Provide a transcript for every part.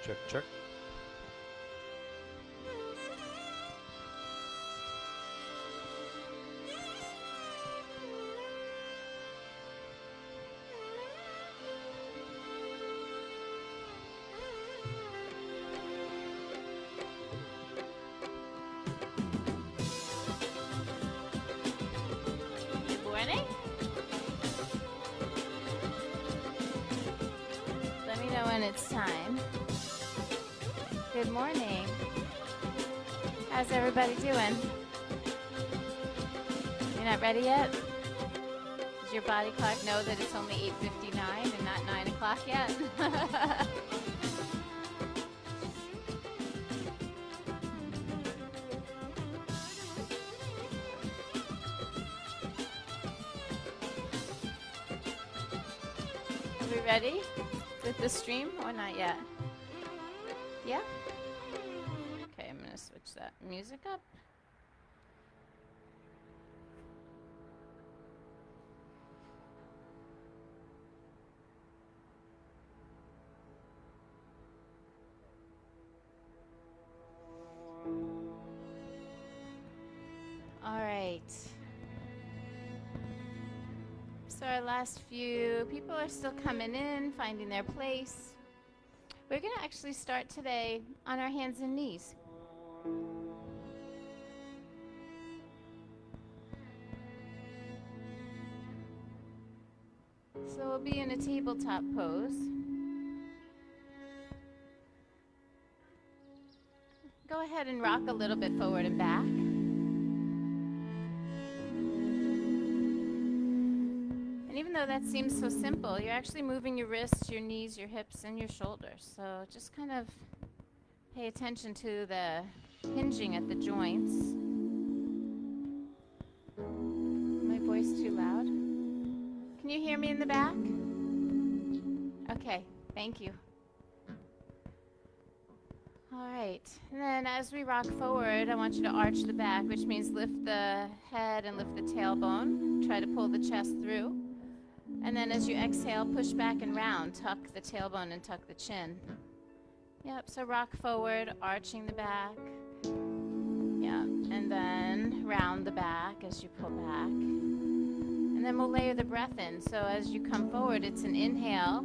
Check, check. Good morning. Let me know when it's time. Good morning. How's everybody doing? You're not ready yet? Does your body clock know that it's only 8:59 and not 9 o'clock yet? Are we ready with the stream or not yet? Yeah? Okay, I'm going to switch that music up. All right. So our last few people are still coming in, finding their place. We're going to actually start today on our hands and knees. So we'll be in a tabletop pose. Go ahead and rock a little bit forward and back. And even though that seems so simple, you're actually moving your wrists, your knees, your hips, and your shoulders. So just kind of pay attention to the hinging at the joints. My voice too loud? Can you hear me in the back? Okay, thank you. All right, and then as we rock forward, I want you to arch the back, which means lift the head and lift the tailbone. Try to pull the chest through. And then as you exhale, push back and round. Tuck the tailbone and tuck the chin. Yep, so rock forward, arching the back. Yep, and then round the back as you pull back. And then we'll layer the breath in. So as you come forward, it's an inhale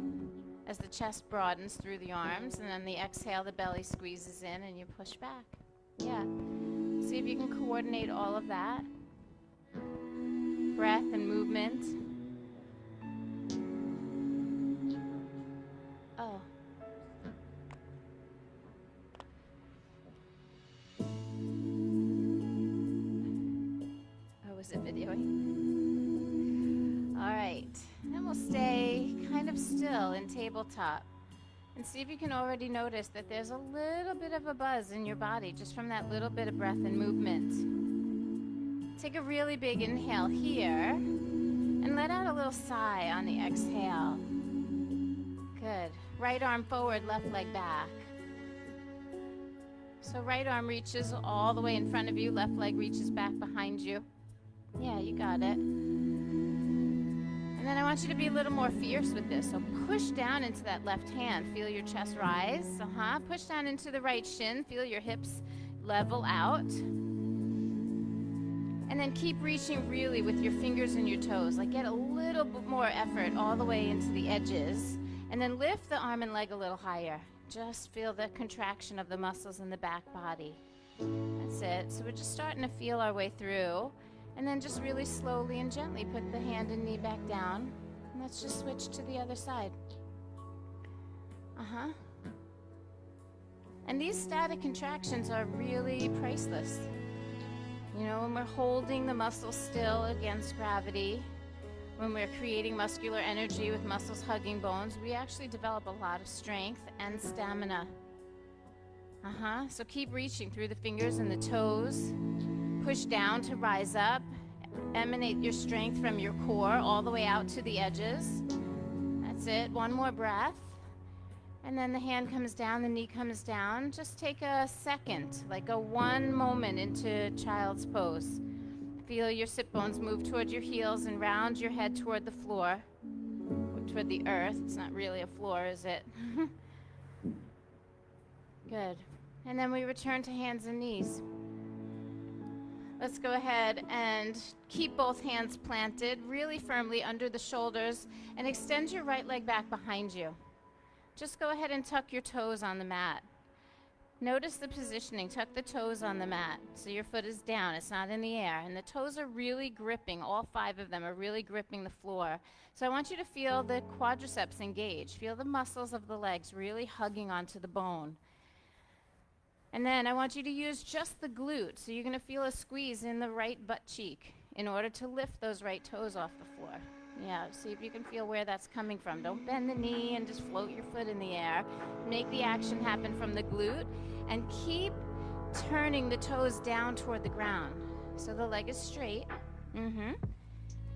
as the chest broadens through the arms, and then the exhale, the belly squeezes in and you push back. Yeah. See if you can coordinate all of that. Breath and movement. Oh. Oh, was it videoing? All right. Then we'll stay kind of still in tabletop. And see if you can already notice that there's a little bit of a buzz in your body just from that little bit of breath and movement. Take a really big inhale here and let out a little sigh on the exhale. Good. Right arm forward, left leg back. So right arm reaches all the way in front of you, left leg reaches back behind you. Yeah, you got it. And then I want you to be a little more fierce with this. So push down into that left hand. Feel your chest rise. Push down into the right shin. Feel your hips level out. And then keep reaching really with your fingers and your toes. Like get a little bit more effort all the way into the edges. And then lift the arm and leg a little higher. Just feel the contraction of the muscles in the back body. That's it. So we're just starting to feel our way through. And then just really slowly and gently put the hand and knee back down. And let's just switch to the other side. And these static contractions are really priceless. You know, when we're holding the muscles still against gravity, when we're creating muscular energy with muscles hugging bones, we actually develop a lot of strength and stamina. So keep reaching through the fingers and the toes. Push down to rise up. Emanate your strength from your core all the way out to the edges. That's it. One more breath. And then the hand comes down, the knee comes down. Just take a second, like a one moment into child's pose. Feel your sit bones move toward your heels and round your head toward the floor, or toward the earth. It's not really a floor, is it? Good. And then we return to hands and knees. Let's go ahead and keep both hands planted really firmly under the shoulders and extend your right leg back behind you. Just go ahead and tuck your toes on the mat. Notice the positioning. Tuck the toes on the mat so your foot is down. It's not in the air. And the toes are really gripping. All 5 of them are really gripping the floor. So I want you to feel the quadriceps engage. Feel the muscles of the legs really hugging onto the bone. And then I want you to use just the glute. So you're going to feel a squeeze in the right butt cheek in order to lift those right toes off the floor. Yeah, see if you can feel where that's coming from. Don't bend the knee and just float your foot in the air. Make the action happen from the glute and keep turning the toes down toward the ground. So the leg is straight. And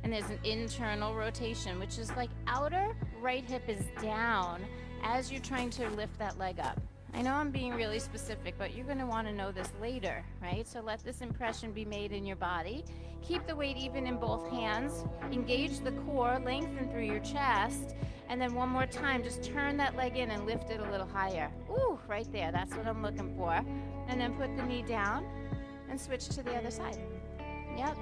there's an internal rotation, which is like outer right hip is down as you're trying to lift that leg up. I know I'm being really specific, but you're going to want to know this later, right? So let this impression be made in your body. Keep the weight even in both hands. Engage the core, lengthen through your chest, and then one more time, just turn that leg in and lift it a little higher. Ooh, right there. That's what I'm looking for. And then put the knee down and switch to the other side. Yep.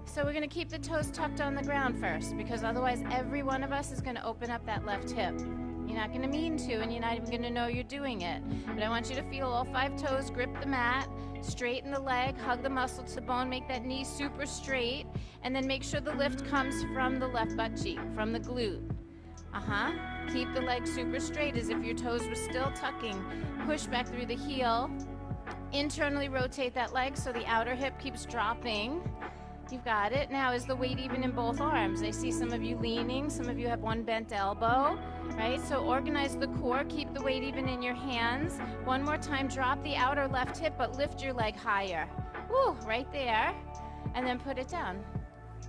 So we're going to keep the toes tucked on the ground first, because otherwise every one of us is going to open up that left hip. You're not going to mean to, and you're not even going to know you're doing it. But I want you to feel all 5 toes, grip the mat, straighten the leg, hug the muscle to the bone, make that knee super straight, and then make sure the lift comes from the left butt cheek, from the glute. Keep the leg super straight as if your toes were still tucking. Push back through the heel. Internally rotate that leg so the outer hip keeps dropping. You've got it. Now, is the weight even in both arms? I see some of you leaning, some of you have one bent elbow, right? So organize the core, keep the weight even in your hands. One more time, drop the outer left hip, but lift your leg higher. Woo, right there. And then put it down.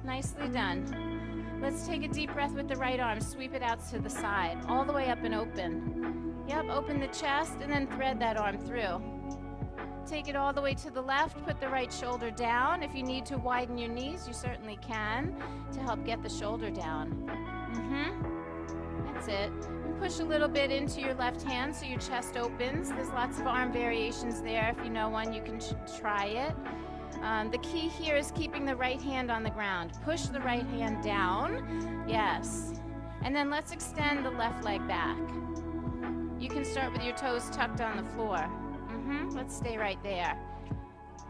Nicely done. Let's take a deep breath with the right arm. Sweep it out to the side, all the way up and open. Yep, open the chest and then thread that arm through. Take it all the way to the left, put the right shoulder down. If you need to widen your knees, you certainly can to help get the shoulder down. That's it. And push a little bit into your left hand so your chest opens. There's lots of arm variations there. If you know one, you can try it. The key here is keeping the right hand on the ground. Push the right hand down. Yes. And then let's extend the left leg back. You can start with your toes tucked on the floor. Let's stay right there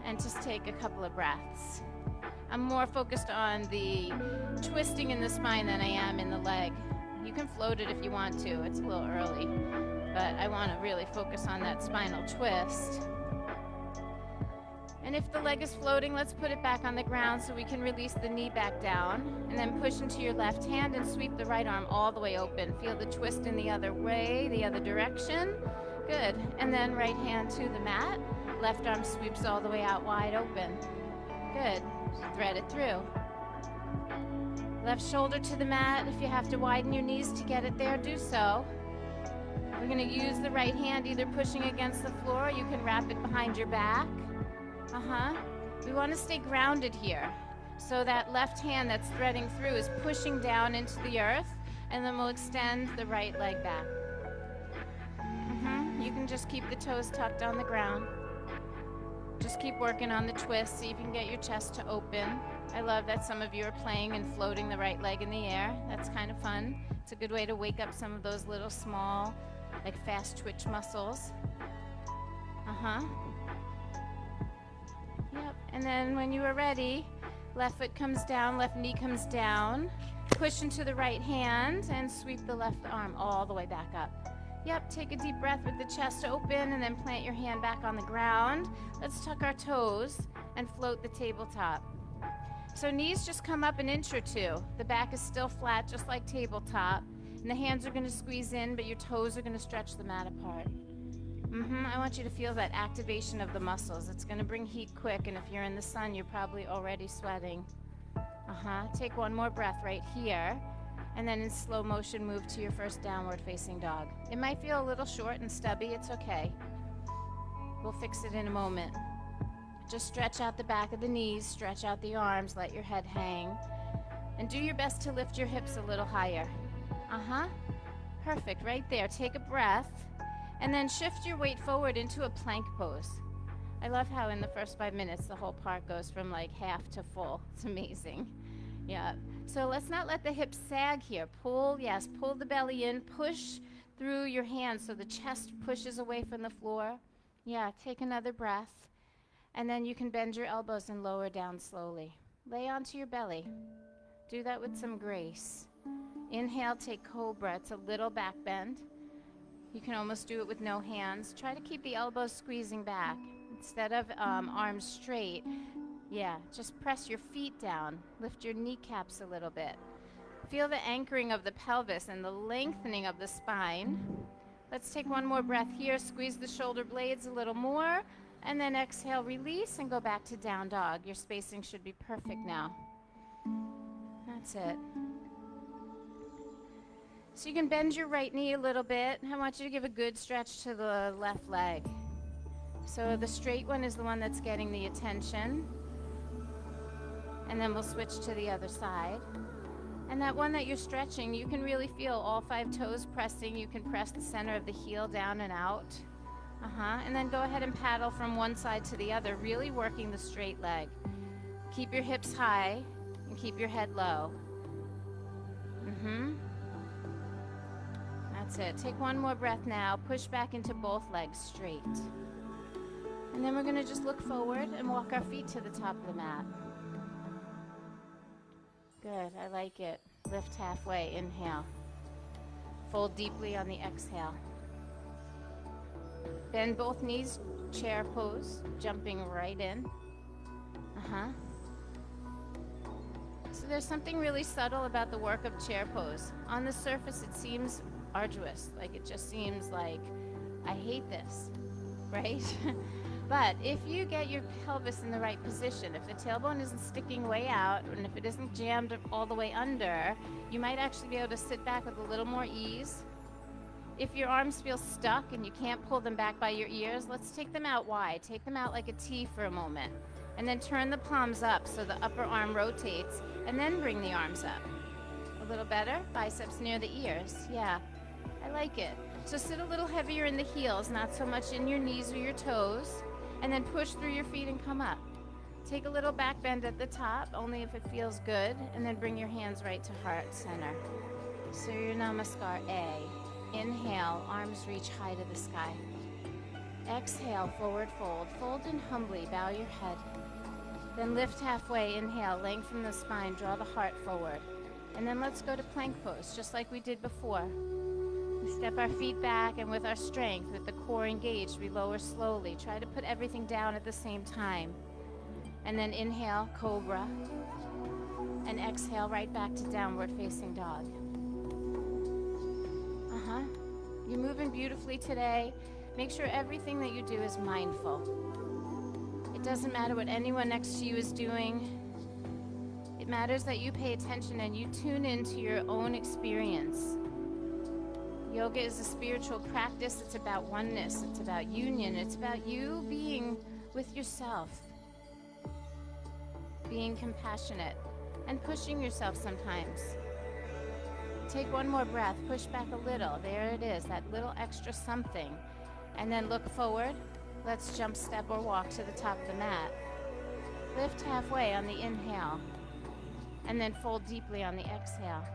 and just take a couple of breaths. I'm more focused on the twisting in the spine than I am in the leg. You can float it if you want to. It's a little early, but I want to really focus on that spinal twist. And if the leg is floating, let's put it back on the ground so we can release the knee back down. And then push into your left hand and sweep the right arm all the way open. Feel the twist in the other way, the other direction. Good. And then right hand to the mat. Left arm sweeps all the way out wide open. Good. Thread it through. Left shoulder to the mat. If you have to widen your knees to get it there, do so. We're going to use the right hand either pushing against the floor, or you can wrap it behind your back. We want to stay grounded here. So that left hand that's threading through is pushing down into the earth, and then we'll extend the right leg back. You can just keep the toes tucked on the ground. Just keep working on the twist. See if you can get your chest to open. I love that some of you are playing and floating the right leg in the air. That's kind of fun. It's a good way to wake up some of those little small, like fast twitch muscles. Yep. And then when you are ready, left foot comes down, left knee comes down. Push into the right hand and sweep the left arm all the way back up. Yep, take a deep breath with the chest open and then plant your hand back on the ground. Let's tuck our toes and float the tabletop. So knees just come up an inch or two. The back is still flat, just like tabletop. And the hands are going to squeeze in, but your toes are going to stretch the mat apart. I want you to feel that activation of the muscles. It's going to bring heat quick, and if you're in the sun, you're probably already sweating. Take one more breath right here. And then in slow motion, move to your first downward facing dog. It might feel a little short and stubby. It's okay. We'll fix it in a moment. Just stretch out the back of the knees, stretch out the arms, let your head hang. And do your best to lift your hips a little higher. Perfect, right there. Take a breath. And then shift your weight forward into a plank pose. I love how in the first 5 minutes the whole part goes from like half to full. It's amazing. Yeah. So let's not let the hips sag here. Pull, yes, pull the belly in, push through your hands so the chest pushes away from the floor. Yeah, take another breath. And then you can bend your elbows and lower down slowly. Lay onto your belly. Do that with some grace. Inhale, take cobra. It's a little back bend. You can almost do it with no hands. Try to keep the elbows squeezing back. Instead of arms straight, yeah, just press your feet down. Lift your kneecaps a little bit. Feel the anchoring of the pelvis and the lengthening of the spine. Let's take one more breath here. Squeeze the shoulder blades a little more. And then exhale, release, and go back to down dog. Your spacing should be perfect now. That's it. So you can bend your right knee a little bit. I want you to give a good stretch to the left leg. So the straight one is the one that's getting the attention. And then we'll switch to the other side. And that one that you're stretching, you can really feel all 5 toes pressing. You can press the center of the heel down and out. And then go ahead and paddle from one side to the other, really working the straight leg. Keep your hips high and keep your head low. That's it. Take one more breath now. Push back into both legs straight. And then we're going to just look forward and walk our feet to the top of the mat. Good. I like it. Lift halfway. Inhale. Fold deeply on the exhale. Bend both knees. Chair pose. Jumping right in. So there's something really subtle about the work of chair pose. On the surface, it seems arduous. Like it just seems like, I hate this, right? But if you get your pelvis in the right position, if the tailbone isn't sticking way out, and if it isn't jammed all the way under, you might actually be able to sit back with a little more ease. If your arms feel stuck and you can't pull them back by your ears, let's take them out wide. Take them out like a T for a moment. And then turn the palms up so the upper arm rotates, and then bring the arms up. A little better? Biceps near the ears. Yeah, I like it. So sit a little heavier in the heels, not so much in your knees or your toes, and then push through your feet and come up. Take a little back bend at the top, only if it feels good, and then bring your hands right to heart center. Surya Namaskar A. Inhale, arms reach high to the sky. Exhale, forward fold. Fold in humbly, bow your head. Then lift halfway, inhale, lengthen the spine, draw the heart forward. And then let's go to plank pose, just like we did before. We step our feet back, and with our strength, with the core engaged, we lower slowly. Try to put everything down at the same time. And then inhale, cobra. And exhale, right back to downward facing dog. You're moving beautifully today. Make sure everything that you do is mindful. It doesn't matter what anyone next to you is doing. It matters that you pay attention and you tune into your own experience. Yoga is a spiritual practice. It's about oneness. It's about union. It's about you being with yourself, being compassionate, and pushing yourself sometimes. Take one more breath, push back a little. There it is, that little extra something. And then look forward. Let's jump, step, or walk to the top of the mat. Lift halfway on the inhale. And then fold deeply on the exhale.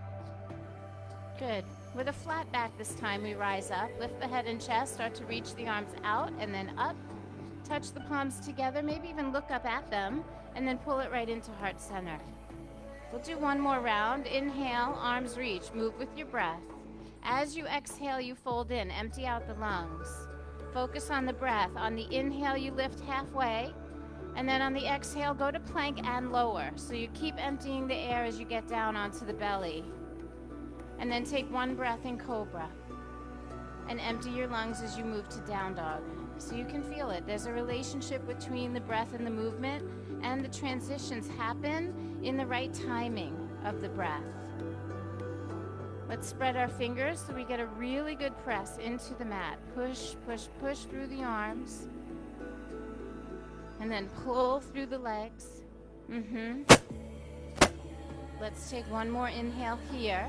Good. With a flat back this time, we rise up. Lift the head and chest, start to reach the arms out and then up. Touch the palms together, maybe even look up at them, and then pull it right into heart center. We'll do one more round. Inhale, arms reach, move with your breath. As you exhale, you fold in, empty out the lungs. Focus on the breath. On the inhale, you lift halfway, and then on the exhale, go to plank and lower. So you keep emptying the air as you get down onto the belly. And then take one breath in cobra, and empty your lungs as you move to down dog. So you can feel it. There's a relationship between the breath and the movement, and the transitions happen in the right timing of the breath. Let's spread our fingers so we get a really good press into the mat. Push, push, push through the arms. And then pull through the legs. Let's take one more inhale here.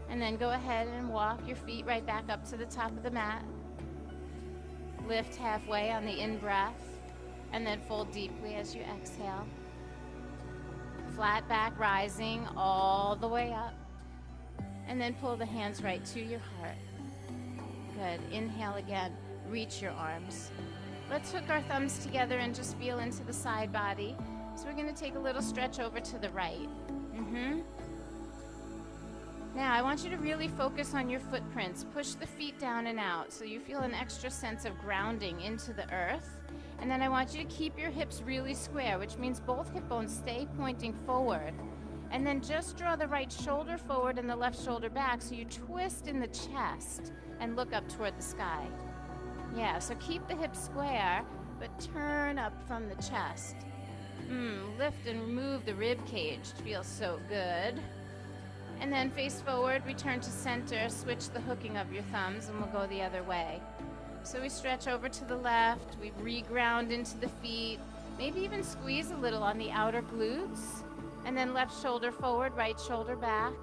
And then go ahead and walk your feet right back up to the top of the mat. Lift halfway on the in-breath, and then fold deeply as you exhale. Flat back rising all the way up. And then pull the hands right to your heart. Good. Inhale again. Reach your arms. Let's hook our thumbs together and just feel into the side body. So we're going to take a little stretch over to the right. Now, I want you to really focus on your footprints. Push the feet down and out so you feel an extra sense of grounding into the earth. And then I want you to keep your hips really square, which means both hip bones stay pointing forward. And then just draw the right shoulder forward and the left shoulder back so you twist in the chest and look up toward the sky. Yeah, so keep the hips square, but turn up from the chest. Lift and remove the rib cage. Feels so good. And then face forward, return to center, switch the hooking of your thumbs, and we'll go the other way. So we stretch over to the left, we reground into the feet, maybe even squeeze a little on the outer glutes, and then left shoulder forward, right shoulder back.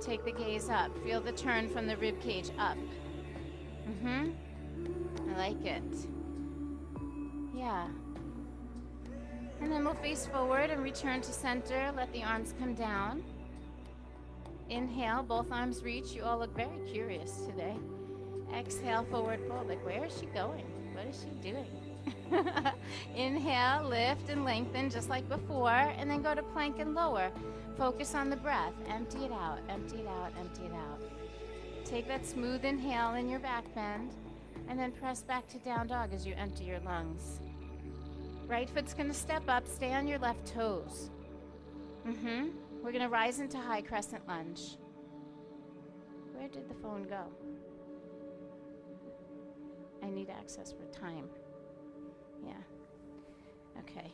Take the gaze up, feel the turn from the rib cage up. I like it. Yeah. And then we'll face forward and return to center, let the arms come down. Inhale, both arms reach. You all look very curious today. Exhale, forward fold. Like, where is she going? What is she doing? Inhale, lift and lengthen just like before, and then go to plank and lower. Focus on the breath. Empty it out, empty it out, empty it out. Take that smooth inhale in your back bend, and then press back to down dog as you empty your lungs. Right foot's going to step up. Stay on your left toes. We're going to rise into high crescent lunge. Where did the phone go? I need access for time. Yeah. Okay.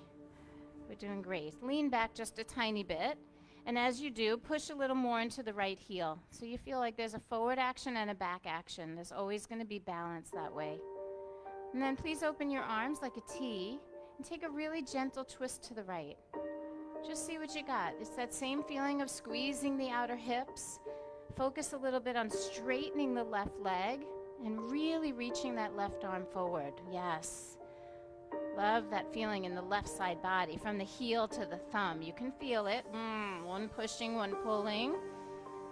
We're doing great. Lean back just a tiny bit. And as you do, push a little more into the right heel. So you feel like there's a forward action and a back action. There's always going to be balance that way. And then please open your arms like a T and take a really gentle twist to the right. Just see what you got. It's that same feeling of squeezing the outer hips. Focus a little bit on straightening the left leg and really reaching that left arm forward. Yes. Love that feeling in the left side body from the heel to the thumb. You can feel it. One pushing, one pulling.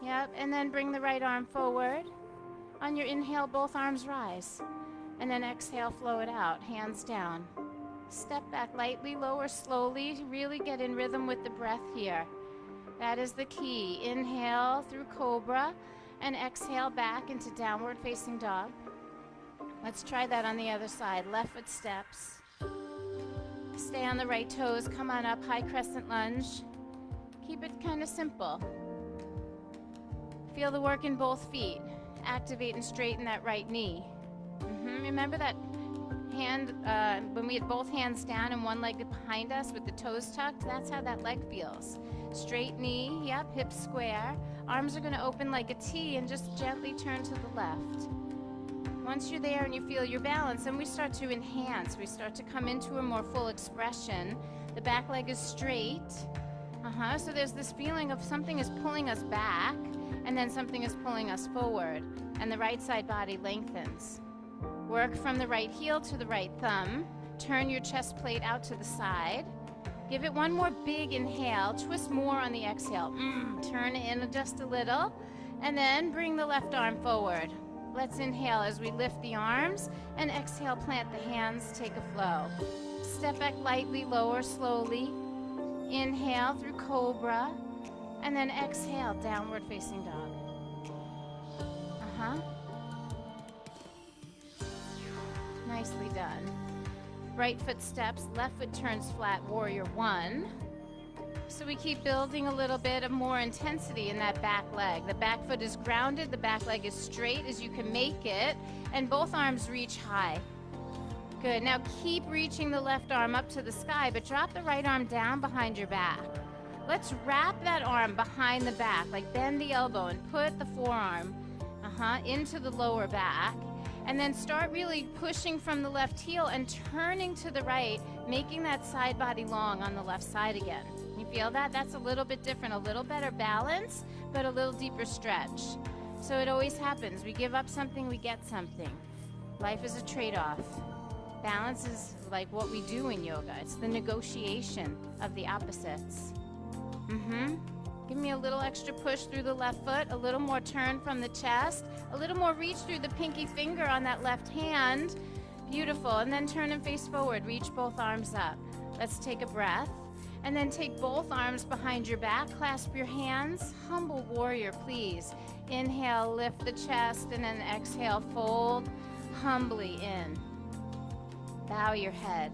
Yep. And then bring the right arm forward. On your inhale, both arms rise. And then exhale, flow it out. Hands down. Step back lightly, lower slowly. Really get in rhythm with the breath here. That is the key. Inhale through cobra and exhale back into downward facing dog. Let's try that on the other side. Left foot steps. Stay on the right toes. Come on up, high crescent lunge. Keep it kind of simple. Feel the work in both feet. Activate and straighten that right knee. Remember that hand, when we had both hands down and one leg behind us with the toes tucked? That's how that leg feels. Straight knee, yep, hips square. Arms are going to open like a T and just gently turn to the left. Once you're there and you feel your balance, then we start to enhance. We start to come into a more full expression. The back leg is straight. So there's this feeling of something is pulling us back, and then something is pulling us forward, and the right side body lengthens. Work from the right heel to the right thumb. Turn your chest plate out to the side. Give it one more big inhale. Twist more on the exhale. Turn in just a little, and then bring the left arm forward. Let's inhale as we lift the arms, and exhale, plant the hands, take a flow. Step back lightly, lower slowly. Inhale through cobra, and then exhale, downward facing dog. Nicely done. Right foot steps, left foot turns flat, warrior one. So we keep building a little bit of more intensity in that back leg. The back foot is grounded, the back leg is straight as you can make it, and both arms reach high. Good. Now keep reaching the left arm up to the sky, but drop the right arm down behind your back. Let's wrap that arm behind the back, like bend the elbow and put the forearm into the lower back. And then start really pushing from the left heel and turning to the right, making that side body long on the left side again. You feel that? That's a little bit different, a little better balance, but a little deeper stretch. So it always happens. We give up something, we get something. Life is a trade-off. Balance is like what we do in yoga. It's the negotiation of the opposites. Give me a little extra push through the left foot, a little more turn from the chest, a little more reach through the pinky finger on that left hand. Beautiful. And then turn and face forward. Reach both arms up. Let's take a breath. And then take both arms behind your back. Clasp your hands. Humble warrior, please. Inhale, lift the chest, and then exhale, fold humbly in. Bow your head.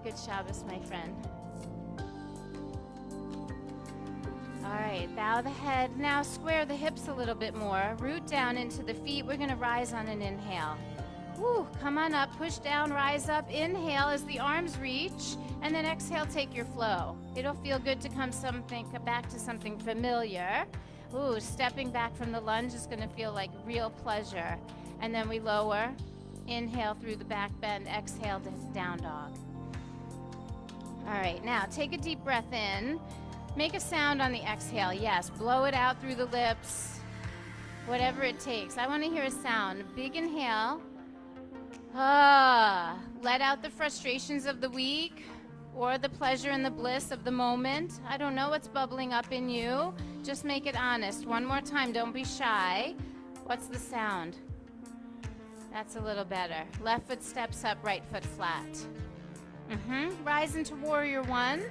Good Shabbos, my friend. All right, bow the head. Now square the hips a little bit more. Root down into the feet. We're going to rise on an inhale. Woo, come on up, push down, rise up. Inhale as the arms reach, and then exhale, take your flow. It'll feel good to come back to something familiar. Ooh, stepping back from the lunge is going to feel like real pleasure. And then we lower. Inhale through the back bend, exhale to down dog. All right, now take a deep breath in. Make a sound on the exhale. Yes, blow it out through the lips. Whatever it takes. I want to hear a sound. Big inhale. Let out the frustrations of the week or the pleasure and the bliss of the moment. I don't know what's bubbling up in you. Just make it honest. One more time. Don't be shy. What's the sound? That's a little better. Left foot steps up, right foot flat. Rise into warrior one.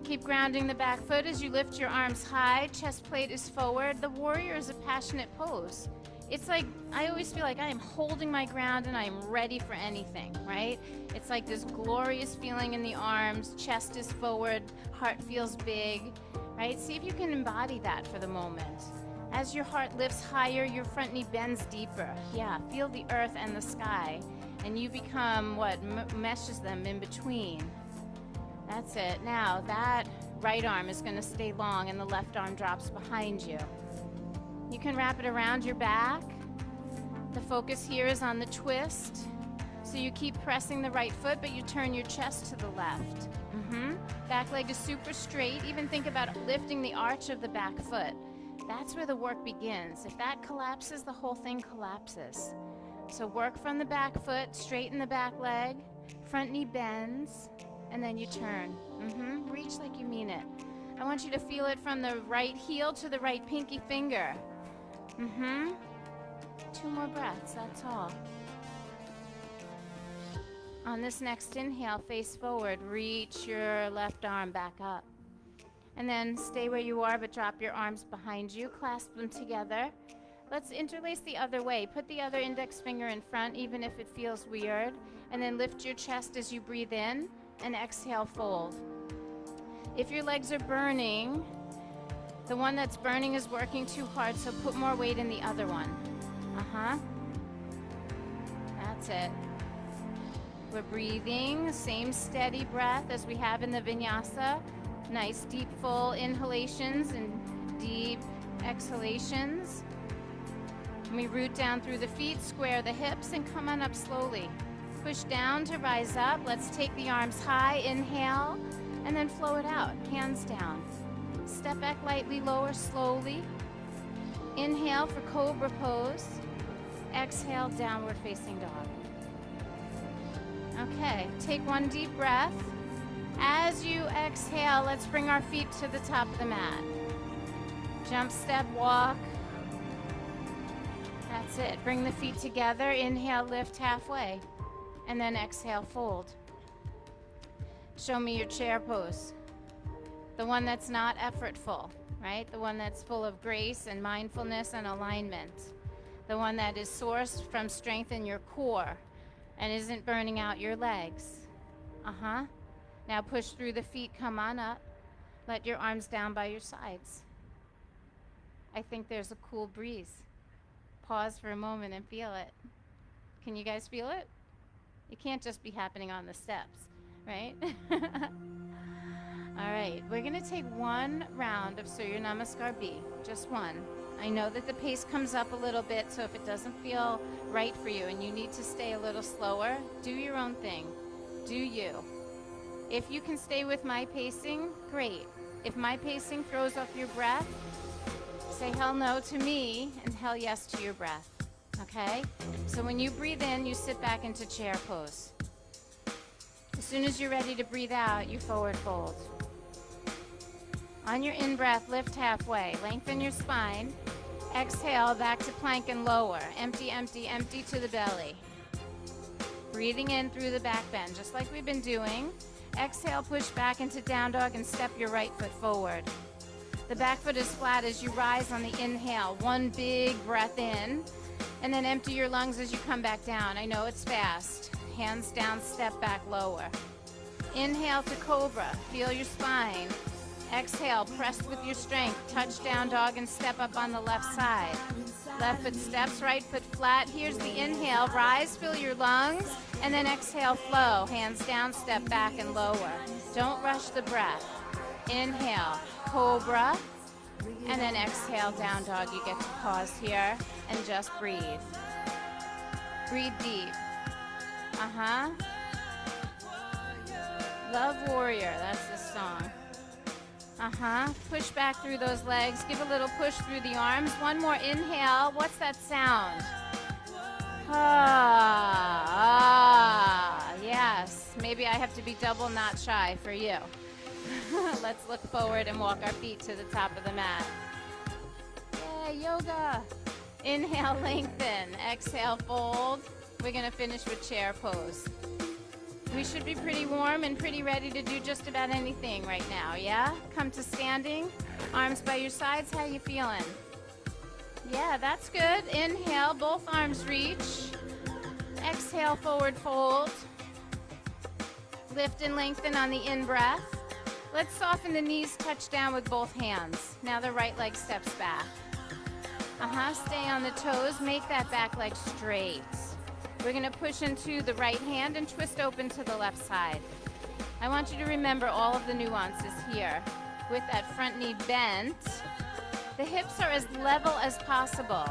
Keep grounding the back foot as you lift your arms high. Chest plate is forward. The warrior is a passionate pose. It's like, I always feel like I am holding my ground and I am ready for anything, right? It's like this glorious feeling in the arms. Chest is forward. Heart feels big, right? See if you can embody that for the moment. As your heart lifts higher, your front knee bends deeper. Yeah, feel the earth and the sky. And you become what meshes them in between. That's it. Now that right arm is going to stay long and the left arm drops behind you. You can wrap it around your back. The focus here is on the twist. So you keep pressing the right foot, but you turn your chest to the left. Back leg is super straight. Even think about lifting the arch of the back foot. That's where the work begins. If that collapses, the whole thing collapses. So work from the back foot, straighten the back leg, front knee bends, and then you turn. Reach like you mean it. I want you to feel it from the right heel to the right pinky finger. 2 more breaths, that's all. On this next inhale, face forward, reach your left arm back up. And then stay where you are, but drop your arms behind you, clasp them together. Let's interlace the other way. Put the other index finger in front, even if it feels weird. And then lift your chest as you breathe in, and exhale, fold. If your legs are burning, the one that's burning is working too hard, so put more weight in the other one. That's it. We're breathing, same steady breath as we have in the Vinyasa. Nice deep full inhalations and deep exhalations. And we root down through the feet, square the hips, and come on up slowly. Push down to rise up. Let's take the arms high, inhale, and then flow it out, hands down. Step back lightly, lower slowly. Inhale for cobra pose. Exhale, downward facing dog. Okay, take one deep breath. As you exhale, let's bring our feet to the top of the mat. Jump, step, walk. That's it. Bring the feet together. Inhale, lift halfway. And then exhale, fold. Show me your chair pose. The one that's not effortful, right? The one that's full of grace and mindfulness and alignment. The one that is sourced from strength in your core and isn't burning out your legs. Now push through the feet, come on up. Let your arms down by your sides. I think there's a cool breeze. Pause for a moment and feel it. Can you guys feel it? It can't just be happening on the steps, right? All right, we're gonna take one round of Surya Namaskar B, just one. I know that the pace comes up a little bit, so if it doesn't feel right for you and you need to stay a little slower, do your own thing. Do you. If you can stay with my pacing, great. If my pacing throws off your breath, Say hell no to me and hell yes to your breath. Okay? So when you breathe in, you sit back into chair pose. As soon as you're ready to breathe out, you forward fold. On your in-breath, lift halfway. Lengthen your spine. Exhale, back to plank and lower. Empty, empty, empty to the belly. Breathing in through the back bend, just like we've been doing. Exhale, push back into down dog and step your right foot forward. The back foot is flat as you rise on the inhale. One big breath in, and then empty your lungs as you come back down. I know it's fast. Hands down, step back, lower. Inhale to cobra. Feel your spine. Exhale, press with your strength. Touch down dog and step up on the left side. Left foot steps, right foot flat. Here's the inhale. Rise, fill your lungs, and then exhale, flow. Hands down, step back and lower. Don't rush the breath. Inhale, cobra, and then exhale, down dog. You get to pause here and just breathe. Breathe deep. Love Warrior, that's the song. Push back through those legs. Give a little push through the arms. One more inhale. What's that sound? Yes. Maybe I have to be double not shy for you. Let's look forward and walk our feet to the top of the mat. Yay, yoga. Inhale, lengthen. Exhale, fold. We're going to finish with chair pose. We should be pretty warm and pretty ready to do just about anything right now, yeah? Come to standing, arms by your sides. How you feeling? Yeah, that's good. Inhale, both arms reach. Exhale, forward fold. Lift and lengthen on the in-breath. Let's soften the knees, touch down with both hands. Now the right leg steps back. Stay on the toes. Make that back leg straight. We're going to push into the right hand and twist open to the left side. I want you to remember all of the nuances here. With that front knee bent, the hips are as level as possible.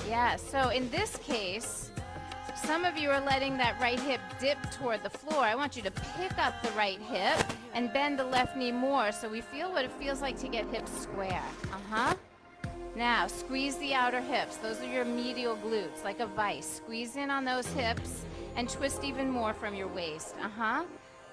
Yeah, so in this case, some of you are letting that right hip dip toward the floor. I want you to pick up the right hip and bend the left knee more so we feel what it feels like to get hips square. Now, squeeze the outer hips. Those are your medial glutes, like a vice. Squeeze in on those hips and twist even more from your waist.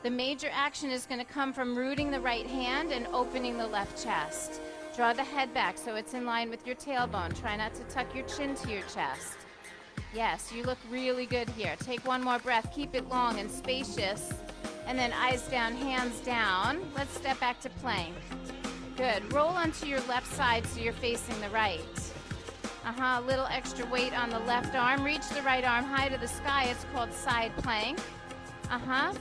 The major action is going to come from rooting the right hand and opening the left chest. Draw the head back so it's in line with your tailbone. Try not to tuck your chin to your chest. Yes, you look really good here. Take one more breath. Keep it long and spacious. And then eyes down, hands down. Let's step back to plank. Good. Roll onto your left side so you're facing the right. A little extra weight on the left arm. Reach the right arm high to the sky. It's called side plank.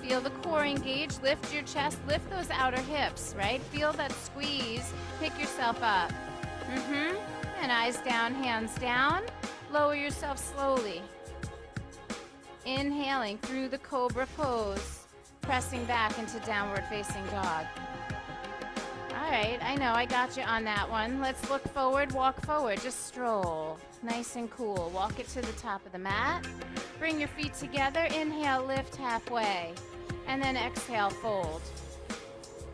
Feel the core engage. Lift your chest. Lift those outer hips, right? Feel that squeeze. Pick yourself up. And eyes down, hands down. Lower yourself slowly. Inhaling through the cobra pose. Pressing back into downward facing dog. All right, I know, I got you on that one. Let's look forward, walk forward, just stroll. Nice and cool. Walk it to the top of the mat. Bring your feet together. Inhale, lift halfway. And then exhale, fold.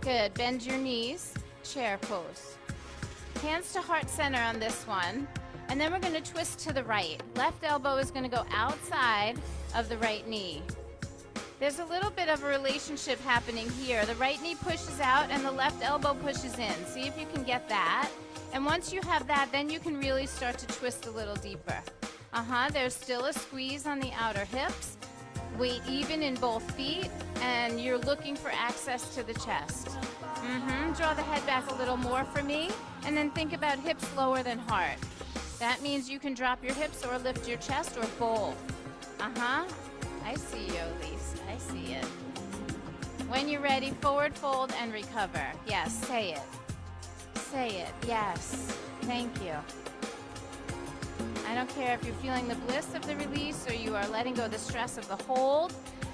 Good, bend your knees, chair pose. Hands to heart center on this one. And then we're gonna twist to the right. Left elbow is gonna go outside of the right knee. There's a little bit of a relationship happening here. The right knee pushes out and the left elbow pushes in. See if you can get that. And once you have that, then you can really start to twist a little deeper. There's still a squeeze on the outer hips. Weight even in both feet, and you're looking for access to the chest. Draw the head back a little more for me, and then think about hips lower than heart. That means you can drop your hips or lift your chest or both. I see you, Elise. I see it. When you're ready, forward fold and recover. Yes, say it. Say it. Yes. Thank you. I don't care if you're feeling the bliss of the release or you are letting go the stress of the hold,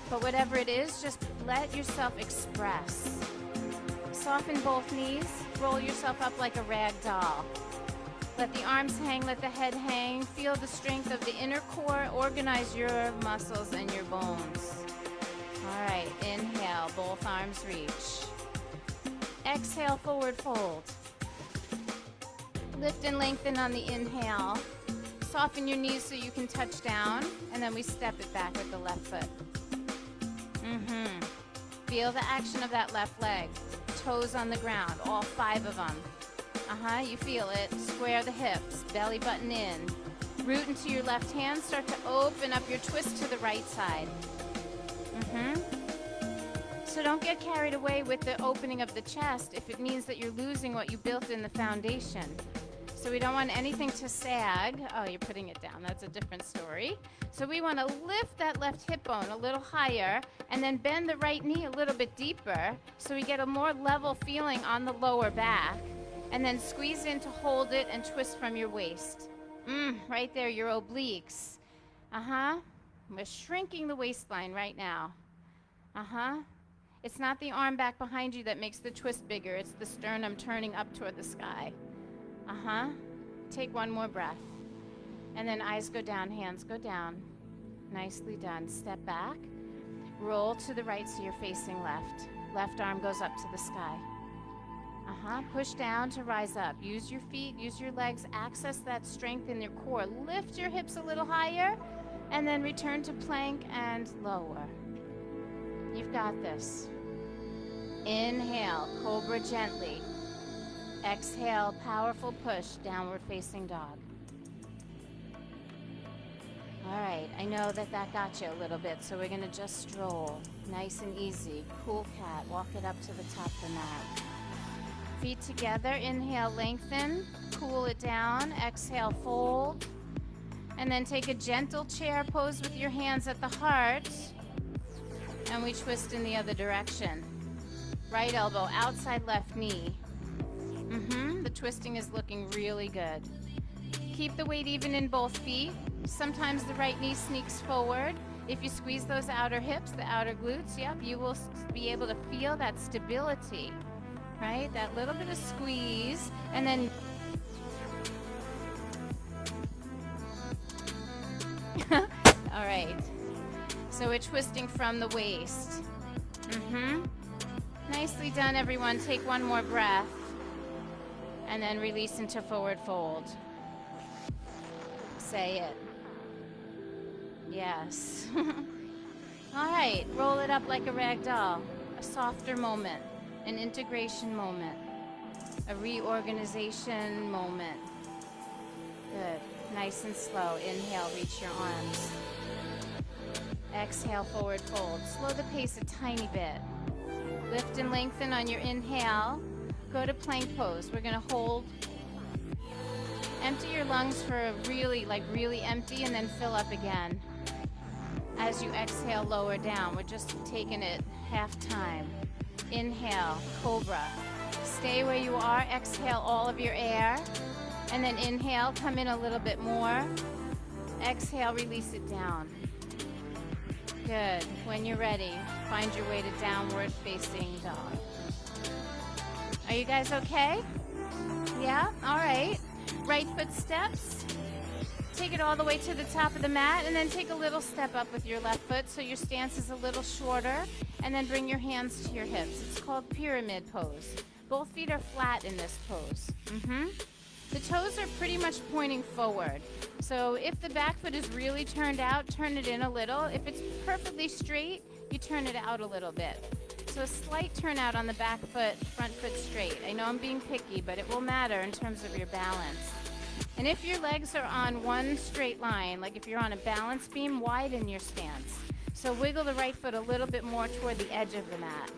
but whatever it is, just let yourself express. Soften both knees. Roll yourself up like a rag doll. Let the arms hang, let the head hang. Feel the strength of the inner core. Organize your muscles and your bones. All right, inhale, both arms reach. Exhale, forward fold. Lift and lengthen on the inhale. Soften your knees so you can touch down, and then we step it back with the left foot. Feel the action of that left leg. Toes on the ground, all 5 of them. You feel it. Square the hips, belly button in. Root into your left hand, start to open up your twist to the right side. So don't get carried away with the opening of the chest if it means that you're losing what you built in the foundation. So we don't want anything to sag. Oh, you're putting it down. That's a different story. So we want to lift that left hip bone a little higher and then bend the right knee a little bit deeper so we get a more level feeling on the lower back. And then squeeze in to hold it and twist from your waist. Right there, your obliques. We're shrinking the waistline right now. It's not the arm back behind you that makes the twist bigger. It's the sternum turning up toward the sky. Take one more breath. And then eyes go down, hands go down. Nicely done. Step back. Roll to the right so you're facing left. Left arm goes up to the sky. Push down to rise up. Use your feet, use your legs, access that strength in your core. Lift your hips a little higher, and then return to plank and lower. You've got this. Inhale, cobra gently. Exhale, powerful push, downward facing dog. All right, I know that got you a little bit, so we're gonna just stroll. Nice and easy. Cool cat, walk it up to the top of the mat. Feet together, inhale, lengthen, cool it down, exhale, fold. And then take a gentle chair pose with your hands at the heart. And we twist in the other direction. Right elbow, outside left knee. The twisting is looking really good. Keep the weight even in both feet. Sometimes the right knee sneaks forward. If you squeeze those outer hips, the outer glutes, you will be able to feel that stability, right? That little bit of squeeze, and then all right. So we're twisting from the waist. Nicely done, everyone. Take one more breath. And then release into forward fold. Say it. Yes. All right, roll it up like a rag doll. A softer moment, an integration moment, a reorganization moment. Good. Nice and slow. Inhale, reach your arms. Exhale, forward fold. Slow the pace a tiny bit. Lift and lengthen on your inhale. Go to plank pose. We're going to hold. Empty your lungs for really empty, and then fill up again. As you exhale, lower down. We're just taking it half time. Inhale, cobra. Stay where you are. Exhale all of your air. And then inhale, come in a little bit more. Exhale, release it down. Good. When you're ready, find your way to downward facing dog. Are you guys okay? Yeah? All right. Right foot steps. Take it all the way to the top of the mat, and then take a little step up with your left foot so your stance is a little shorter, and then bring your hands to your hips. It's called pyramid pose. Both feet are flat in this pose. The toes are pretty much pointing forward. So if the back foot is really turned out, turn it in a little. If it's perfectly straight, you turn it out a little bit. So a slight turnout on the back foot, front foot straight. I know I'm being picky, but it will matter in terms of your balance. And if your legs are on one straight line, like if you're on a balance beam, widen your stance. So wiggle the right foot a little bit more toward the edge of the mat.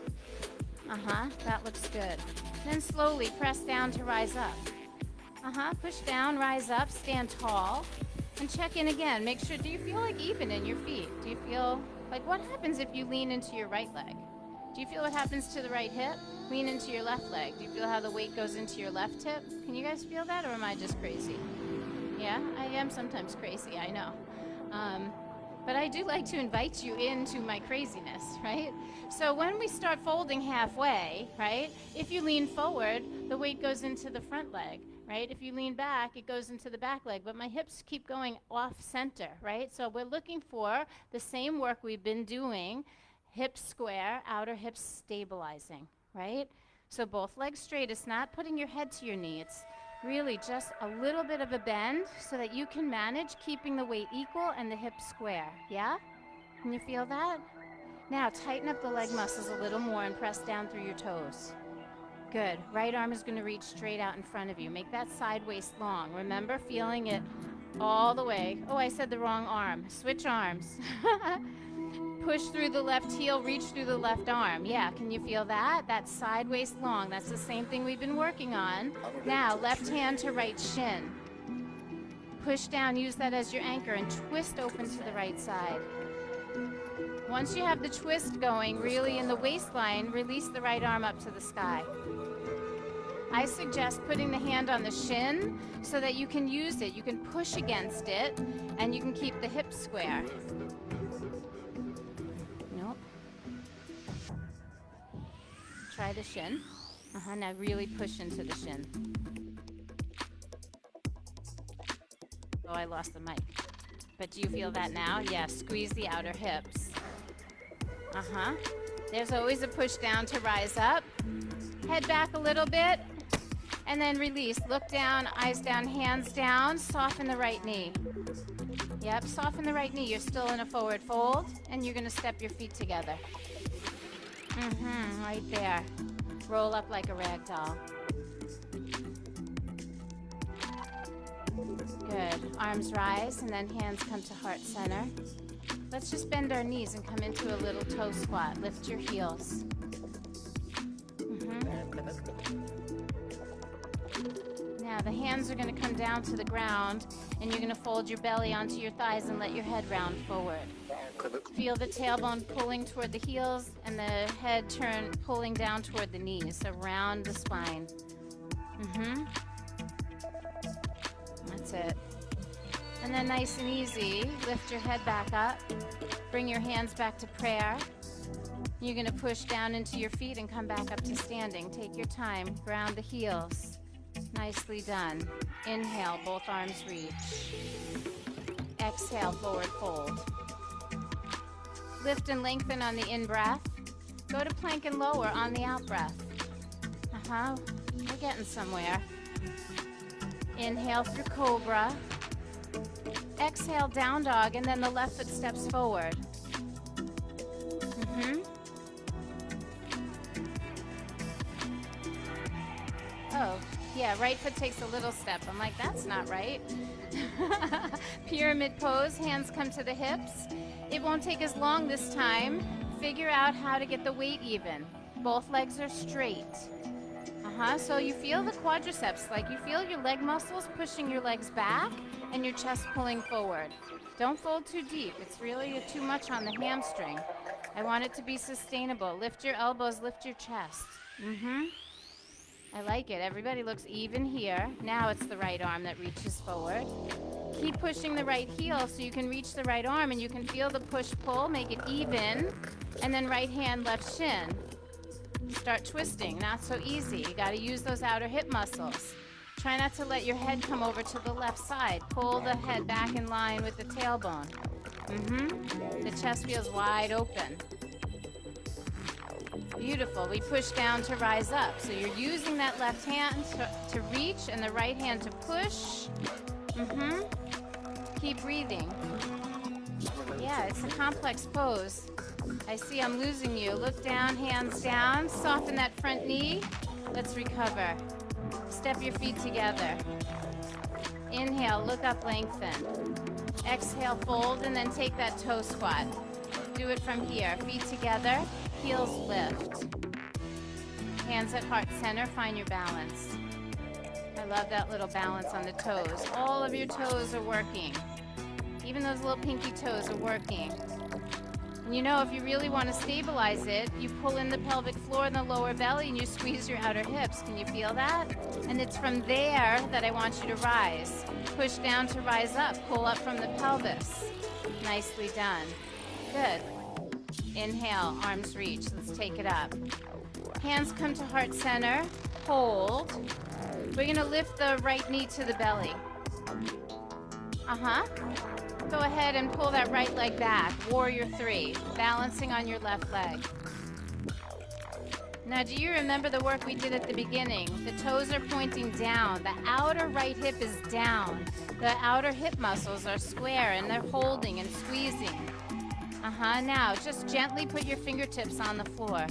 That looks good. Then slowly press down to rise up. Push down, rise up, stand tall, and check in again. Make sure, do you feel like even in your feet? Do you feel like, what happens if you lean into your right leg? Do you feel what happens to the right hip? Lean into your left leg. Do you feel how the weight goes into your left hip? Can you guys feel that, or am I just crazy? Yeah, I am sometimes crazy, I know. But I do like to invite you into my craziness, right? So when we start folding halfway, right, if you lean forward, the weight goes into the front leg, right? If you lean back, it goes into the back leg, but my hips keep going off center, right? So we're looking for the same work we've been doing, hips square, outer hips stabilizing, right? So both legs straight. It's not putting your head to your knee. It's Really just a little bit of a bend so that you can manage keeping the weight equal and the hips square. Yeah? Can you feel that? Now tighten up the leg muscles a little more and press down through your toes. Good. Right arm is going to reach straight out in front of you. Make that side waist long. Remember feeling it all the way. Oh, I said the wrong arm. Switch arms. Push through the left heel, reach through the left arm. Yeah, can you feel that? That's side waist long. That's the same thing we've been working on. Now, left hand to right shin. Push down, use that as your anchor, and twist open to the right side. Once you have the twist going, really in the waistline, release the right arm up to the sky. I suggest putting the hand on the shin so that you can use it. You can push against it, and you can keep the hips square. Nope. Try the shin. Now really push into the shin. Oh, I lost the mic. But do you feel that now? Yeah, squeeze the outer hips. There's always a push down to rise up. Head back a little bit, and then release. Look down, eyes down, hands down. Soften the right knee. Yep, soften the right knee. You're still in a forward fold, and you're going to step your feet together. Right there. Roll up like a rag doll. Good. Arms rise, and then hands come to heart center. Let's just bend our knees and come into a little toe squat. Lift your heels. Now the hands are going to come down to the ground, and you're going to fold your belly onto your thighs and let your head round forward. Feel the tailbone pulling toward the heels and the head pulling down toward the knees, around the spine. That's it. And then nice and easy, lift your head back up. Bring your hands back to prayer. You're going to push down into your feet and come back up to standing. Take your time. Ground the heels. Nicely done. Inhale, both arms reach. Exhale, forward fold. Lift and lengthen on the in-breath. Go to plank and lower on the out-breath. We're getting somewhere. Inhale through cobra. Exhale, down dog, and then the left foot steps forward. Oh, yeah, right foot takes a little step. I'm like, that's not right. Pyramid pose, hands come to the hips. It won't take as long this time. Figure out how to get the weight even. Both legs are straight. So you feel the quadriceps, like you feel your leg muscles pushing your legs back and your chest pulling forward. Don't fold too deep. It's really too much on the hamstring. I want it to be sustainable. Lift your elbows, lift your chest. I like it. Everybody looks even here. Now it's the right arm that reaches forward. Keep pushing the right heel so you can reach the right arm and you can feel the push-pull. Make it even. And then right hand, left shin. Start twisting. Not so easy. You got to use those outer hip muscles. Try not to let your head come over to the left side. Pull the head back in line with the tailbone. The chest feels wide open. Beautiful. We push down to rise up. So you're using that left hand to reach and the right hand to push. Keep breathing. Yeah, it's a complex pose. I see I'm losing you. Look down, hands down. Soften that front knee. Let's recover. Step your feet together. Inhale, look up, lengthen. Exhale, fold, and then take that toe squat. Do it from here. Feet together, heels lift. Hands at heart center, find your balance. I love that little balance on the toes. All of your toes are working. Even those little pinky toes are working. And you know, if you really want to stabilize it, you pull in the pelvic floor and the lower belly and you squeeze your outer hips. Can you feel that? And it's from there that I want you to rise. Push down to rise up. Pull up from the pelvis. Nicely done. Good. Inhale, arms reach. Let's take it up. Hands come to heart center. Hold. We're going to lift the right knee to the belly. Go ahead and pull that right leg back. Warrior 3. Balancing on your left leg. Now, do you remember the work we did at the beginning? The toes are pointing down. The outer right hip is down. The outer hip muscles are square and they're holding and squeezing. Now, just gently put your fingertips on the floor.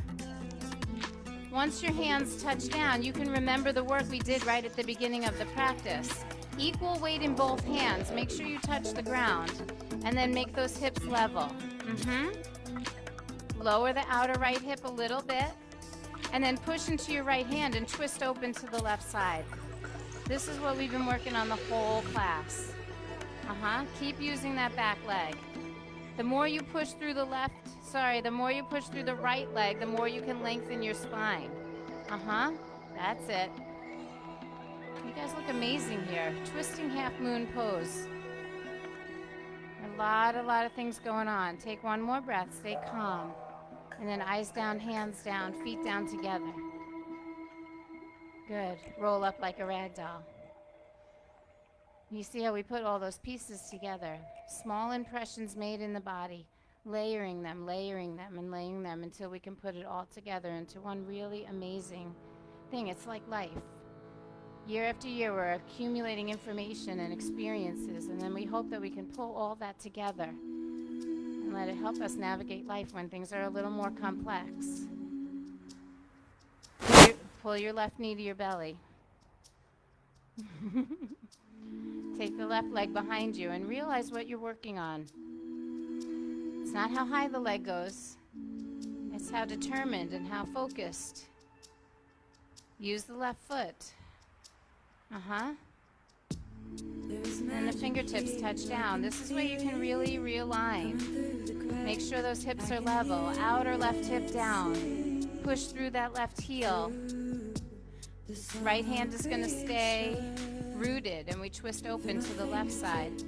Once your hands touch down, you can remember the work we did right at the beginning of the practice. Equal weight in both hands. Make sure you touch the ground. And then make those hips level. Lower the outer right hip a little bit. And then push into your right hand and twist open to the left side. This is what we've been working on the whole class. Keep using that back leg. The more you push through the right leg, the more you can lengthen your spine. That's it. You guys look amazing here. Twisting half moon pose. A lot of things going on. Take one more breath, stay calm. And then eyes down, hands down, feet down together. Good. Roll up like a rag doll. You see how we put all those pieces together. Small impressions made in the body, layering them, and laying them until we can put it all together into one really amazing thing. It's like life. Year after year, we're accumulating information and experiences, and then we hope that we can pull all that together and let it help us navigate life when things are a little more complex. Pull your left knee to your belly. Take the left leg behind you and realize what you're working on. It's not how high the leg goes. It's how determined and how focused. Use the left foot. And the fingertips touch down. This is where you can really realign. Make sure those hips are level. Outer left hip down. Push through that left heel. Right hand is going to stay rooted, and we twist open to the left side.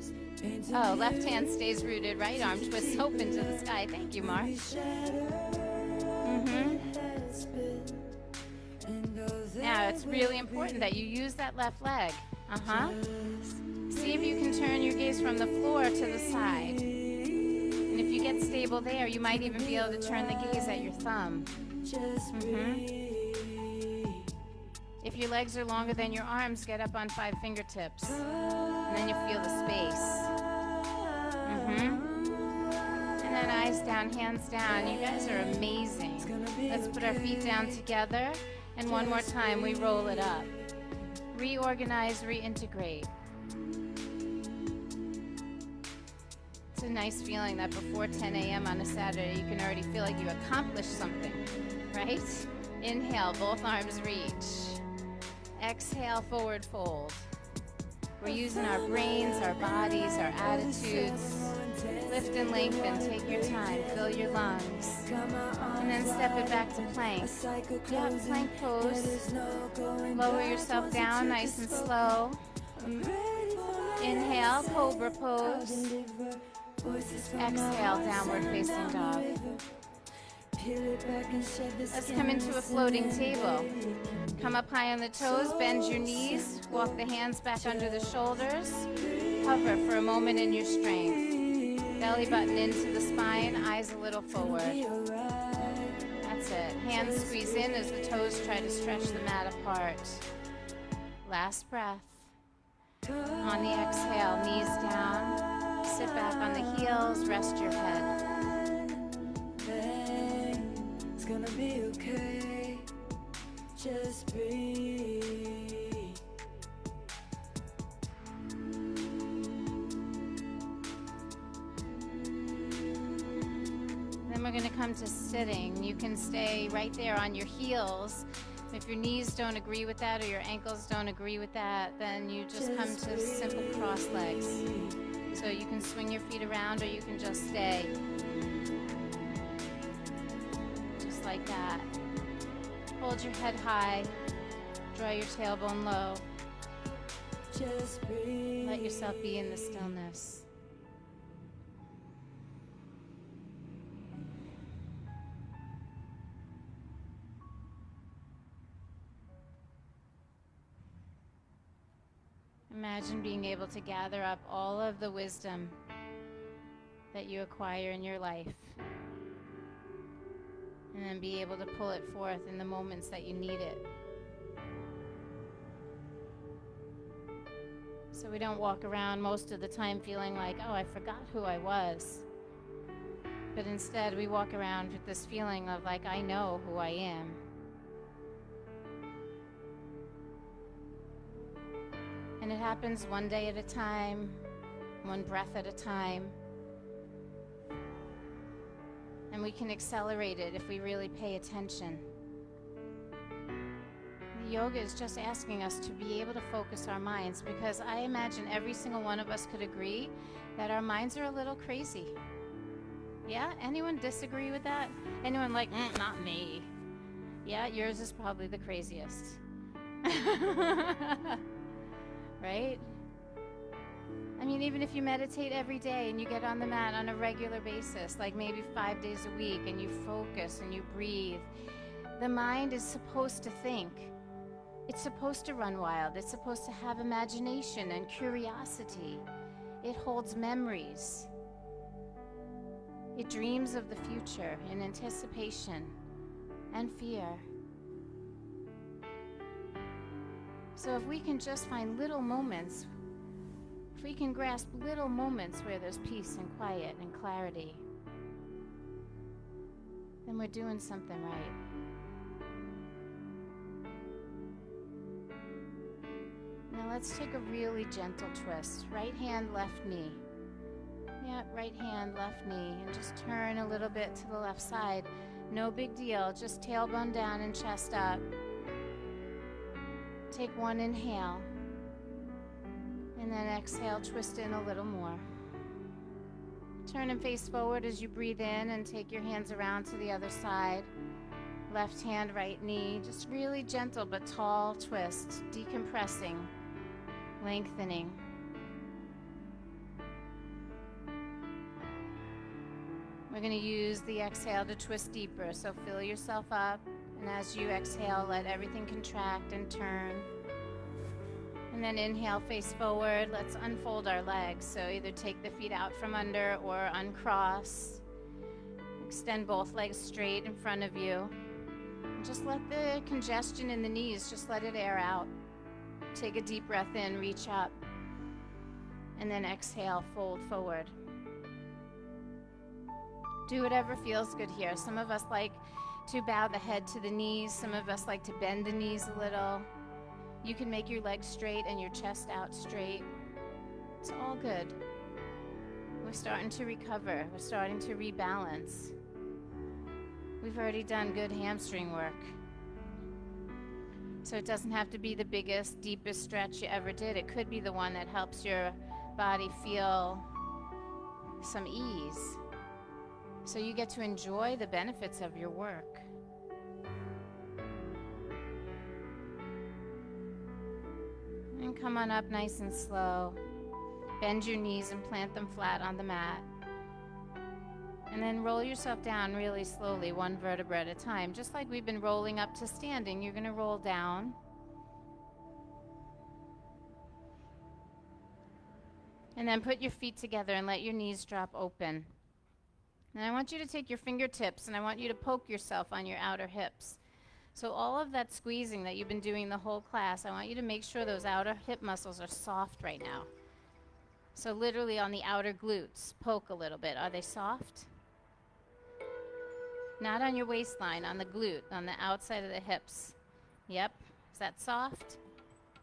Oh, left hand stays rooted, right arm twists open to the sky. Thank you, Mark. Now, it's really important that you use that left leg. See if you can turn your gaze from the floor to the side. And if you get stable there, you might even be able to turn the gaze at your thumb. If your legs are longer than your arms, get up on 5 fingertips. And then you feel the space. And then eyes down, hands down. You guys are amazing. Let's put our feet down together. And one more time, we roll it up. Reorganize, reintegrate. It's a nice feeling that before 10 a.m. on a Saturday, you can already feel like you accomplished something, right? Inhale, both arms reach. Exhale, forward fold. We're using our brains, our bodies, our attitudes. Lift and lengthen, take your time, fill your lungs. And then step it back to plank. Yeah, plank pose. Lower yourself down nice and slow. Inhale, cobra pose. Exhale, downward facing dog. Let's come into a floating table. Come up high on the toes, bend your knees, walk the hands back under the shoulders. Hover for a moment in your strength. Belly button into the spine, eyes a little forward. That's it. Hands squeeze in as the toes try to stretch the mat apart. Last breath. On the exhale, knees down. Sit back on the heels, rest your head. It's gonna be okay. Just breathe. Then we're going to come to sitting. You can stay right there on your heels. If your knees don't agree with that or your ankles don't agree with that, then you just come to simple cross legs. So you can swing your feet around or you can just stay. Just like that. Hold your head high. Draw your tailbone low. Just breathe. Let yourself be in the stillness. Imagine being able to gather up all of the wisdom that you acquire in your life And then be able to pull it forth in the moments that you need it. So we don't walk around most of the time feeling like, oh, I forgot who I was. But instead, we walk around with this feeling of like, I know who I am. And it happens one day at a time, one breath at a time. And we can accelerate it if we really pay attention. The yoga is just asking us to be able to focus our minds, because I imagine every single one of us could agree that our minds are a little crazy. Yeah? Anyone disagree with that? Anyone like, not me? Yeah, yours is probably the craziest. Right? I mean, even if you meditate every day and you get on the mat on a regular basis, like maybe 5 days a week, and you focus and you breathe, the mind is supposed to think. It's supposed to run wild. It's supposed to have imagination and curiosity. It holds memories. It dreams of the future in anticipation and fear. So if we can just find little moments, if we can grasp little moments where there's peace and quiet and clarity, then we're doing something right. Now let's take a really gentle twist. Right hand, left knee. Yeah, right hand, left knee. And just turn a little bit to the left side. No big deal. Just tailbone down and chest up. Take one inhale. And then exhale, twist in a little more. Turn and face forward as you breathe in, and take your hands around to the other side. Left hand, right knee. Just really gentle but tall twist. Decompressing. Lengthening. We're going to use the exhale to twist deeper, so fill yourself up, and as you exhale, let everything contract and turn. And then inhale, face forward. Let's unfold our legs, so either take the feet out from under or uncross. Extend both legs straight in front of you. And just let the congestion in the knees, just let it air out. Take a deep breath in, reach up, and then exhale, fold forward. Do whatever feels good here. Some of us like to bow the head to the knees. Some of us like to bend the knees a little. You can make your legs straight and your chest out straight. It's all good. We're starting to recover. We're starting to rebalance. We've already done good hamstring work. So it doesn't have to be the biggest, deepest stretch you ever did. It could be the one that helps your body feel some ease, so you get to enjoy the benefits of your work. And come on up nice and slow. Bend your knees and plant them flat on the mat. And then roll yourself down really slowly, one vertebra at a time. Just like we've been rolling up to standing, you're going to roll down. And then put your feet together and let your knees drop open. And I want you to take your fingertips and I want you to poke yourself on your outer hips. So all of that squeezing that you've been doing the whole class, I want you to make sure those outer hip muscles are soft right now. So literally on the outer glutes, poke a little bit. Are they soft? Not on your waistline, on the glute, on the outside of the hips. Yep. Is that soft?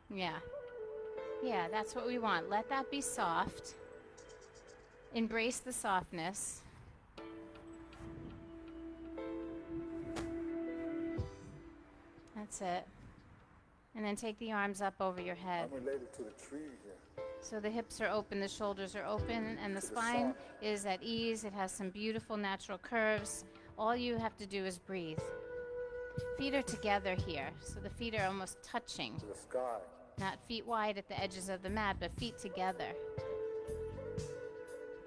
Yeah. Yeah, that's what we want. Let that be soft. Embrace the softness. That's it. And then take the arms up over your head. I'm related to the tree here. So the hips are open, the shoulders are open, and the spine is at ease. It has some beautiful natural curves. All you have to do is breathe. Feet are together here, so the feet are almost touching. To the sky. Not feet wide at the edges of the mat, but feet together.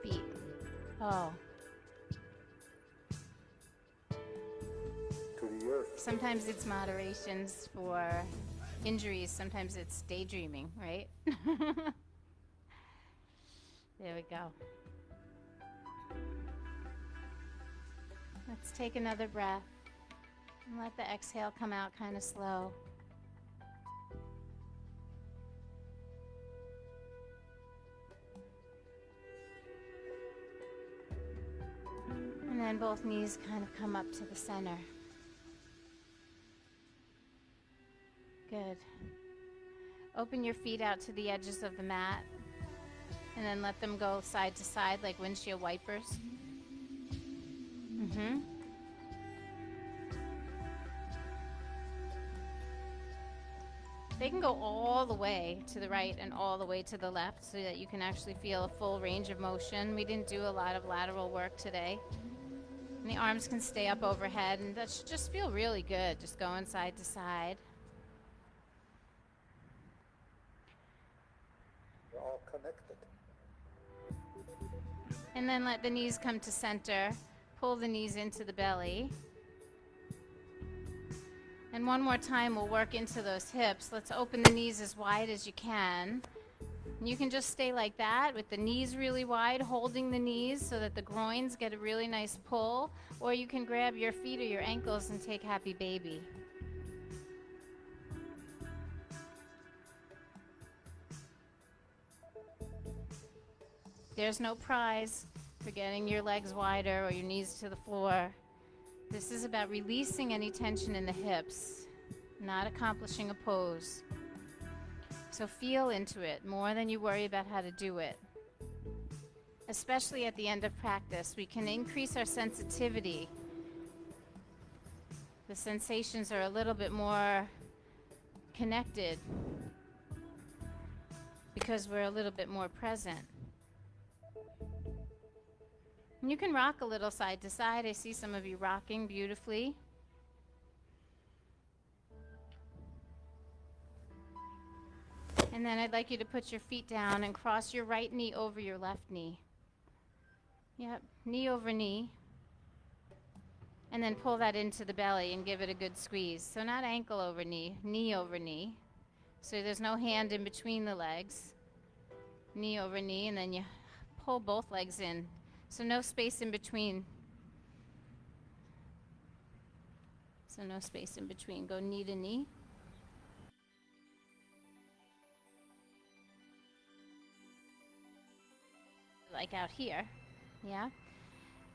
Feet. Oh. To the earth. Sometimes it's moderations for injuries. Sometimes it's daydreaming, right? There we go. Let's take another breath. And let the exhale come out kind of slow. And then both knees kind of come up to the center. Good. Open your feet out to the edges of the mat. And then let them go side to side like windshield wipers. They can go all the way to the right and all the way to the left so that you can actually feel a full range of motion. We didn't do a lot of lateral work today. And the arms can stay up overhead, and that should just feel really good, just going side to side. They're all connected. And then let the knees come to center. Pull the knees into the belly. And one more time, we'll work into those hips. Let's open the knees as wide as you can. And you can just stay like that with the knees really wide, holding the knees so that the groins get a really nice pull. Or you can grab your feet or your ankles and take happy baby. There's no prize for getting your legs wider or your knees to the floor. This is about releasing any tension in the hips, not accomplishing a pose. So feel into it more than you worry about how to do it. Especially at the end of practice, we can increase our sensitivity. The sensations are a little bit more connected because we're a little bit more present. And you can rock a little side to side. I see some of you rocking beautifully. And then I'd like you to put your feet down and cross your right knee over your left knee. Yep, knee over knee. And then pull that into the belly and give it a good squeeze. So not ankle over knee, knee over knee. So there's no hand in between the legs. Knee over knee, and then you pull both legs in. So no space in between. So no space in between. Go knee to knee. Like out here, yeah?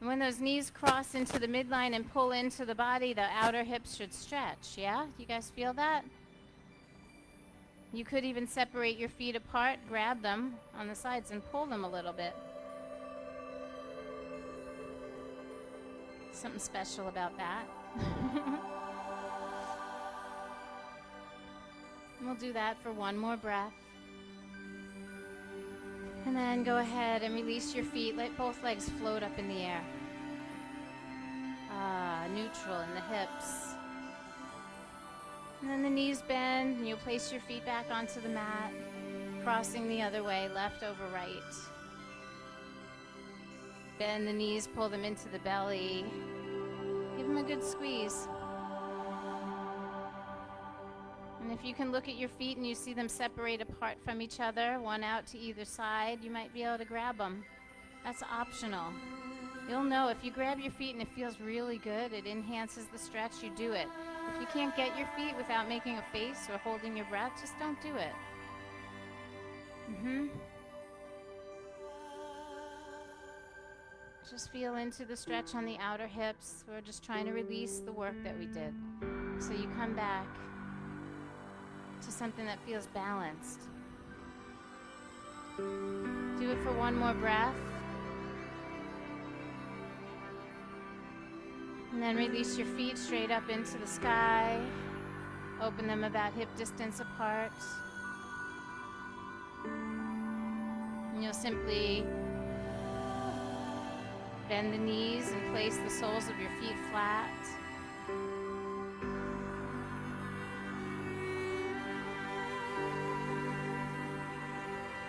And when those knees cross into the midline and pull into the body, the outer hips should stretch, yeah? You guys feel that? You could even separate your feet apart, grab them on the sides and pull them a little bit. Something special about that. And we'll do that for one more breath. And then go ahead and release your feet. Let both legs float up in the air. Neutral in the hips. And then the knees bend, and you'll place your feet back onto the mat, crossing the other way, left over right. Bend the knees, pull them into the belly. Give them a good squeeze. And if you can look at your feet and you see them separate apart from each other, one out to either side, you might be able to grab them. That's optional. You'll know if you grab your feet and it feels really good, it enhances the stretch, you do it. If you can't get your feet without making a face or holding your breath, just don't do it. Just feel into the stretch on the outer hips. We're just trying to release the work that we did. So you come back to something that feels balanced. Do it for one more breath. And then release your feet straight up into the sky. Open them about hip distance apart. And you'll simply bend the knees and place the soles of your feet flat.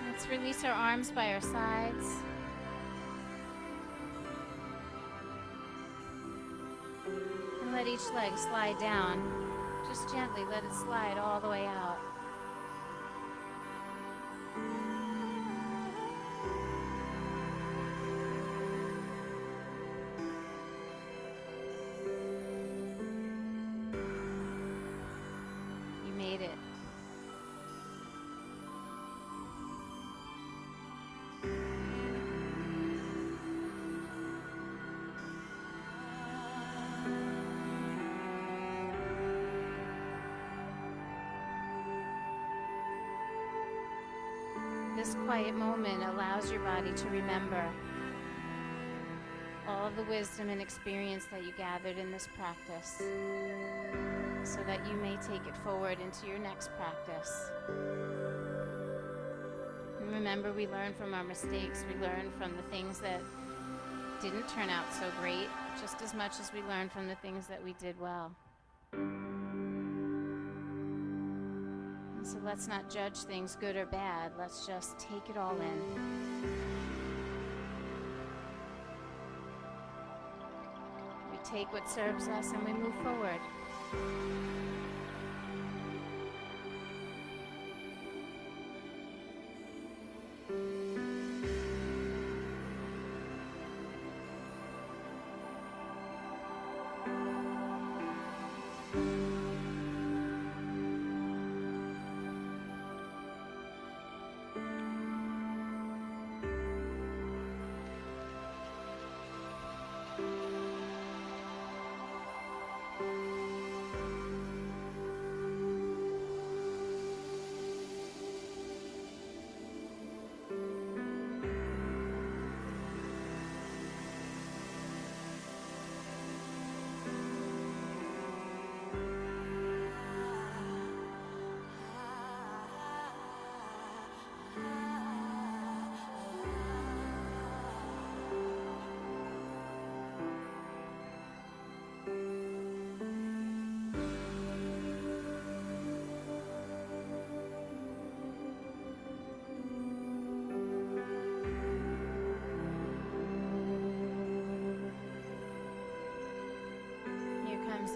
Let's release our arms by our sides. And let each leg slide down. Just gently let it slide all the way out. this quiet moment allows your body to remember all of the wisdom and experience that you gathered in this practice, so that you may take it forward into your next practice. And remember, we learn from our mistakes. We learn from the things that didn't turn out so great, just as much as we learn from the things that we did well. And so let's not judge things good or bad. Let's just take it all in. We take what serves us and we move forward.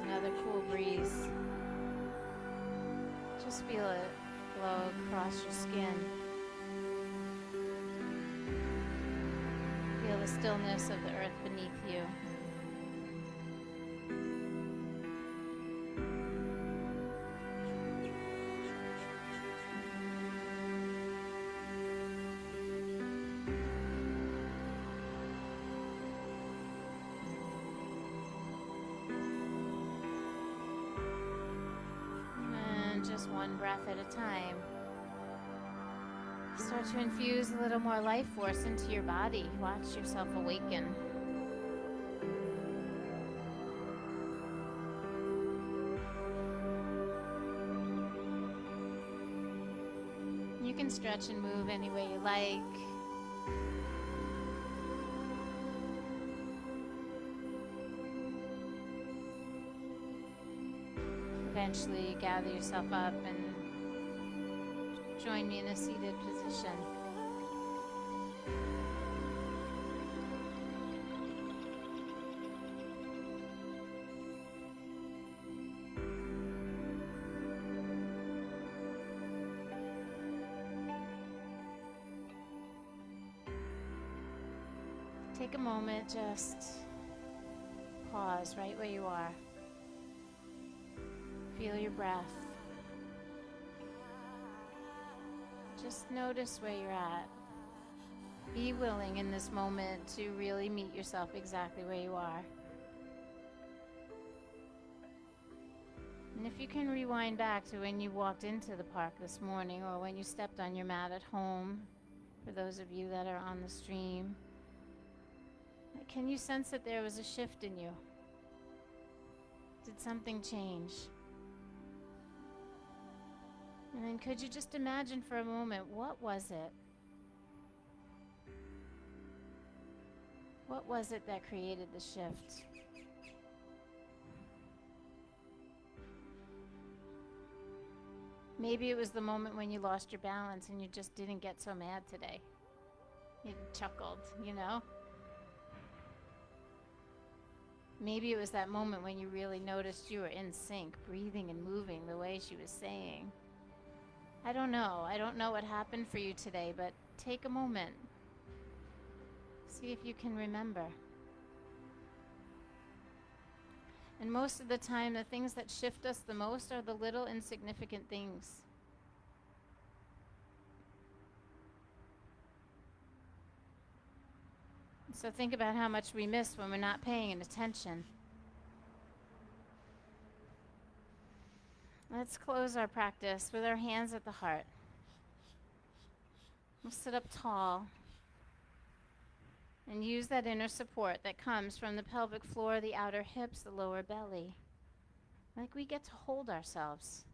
Another cool breeze. Just feel it blow across your skin. Feel the stillness of the earth beneath you. Just one breath at a time. Start to infuse a little more life force into your body. Watch yourself awaken. You can stretch and move any way you like. Eventually gather yourself up and join me in a seated position. Take a moment, just pause right where you are. Feel your breath. Just notice where you're at. Be willing in this moment to really meet yourself exactly where you are. And if you can rewind back to when you walked into the park this morning, or when you stepped on your mat at home, for those of you that are on the stream, can you sense that there was a shift in you? Did something change? And then could you just imagine for a moment, what was it? What was it that created the shift? Maybe it was the moment when you lost your balance and you just didn't get so mad today. You chuckled, you know? Maybe it was that moment when you really noticed you were in sync, breathing and moving the way she was saying. I don't know. I don't know what happened for you today, but take a moment. See if you can remember. And most of the time, the things that shift us the most are the little insignificant things. So think about how much we miss when we're not paying attention. Let's close our practice with our hands at the heart. We'll sit up tall and use that inner support that comes from the pelvic floor, the outer hips, the lower belly. Like we get to hold ourselves.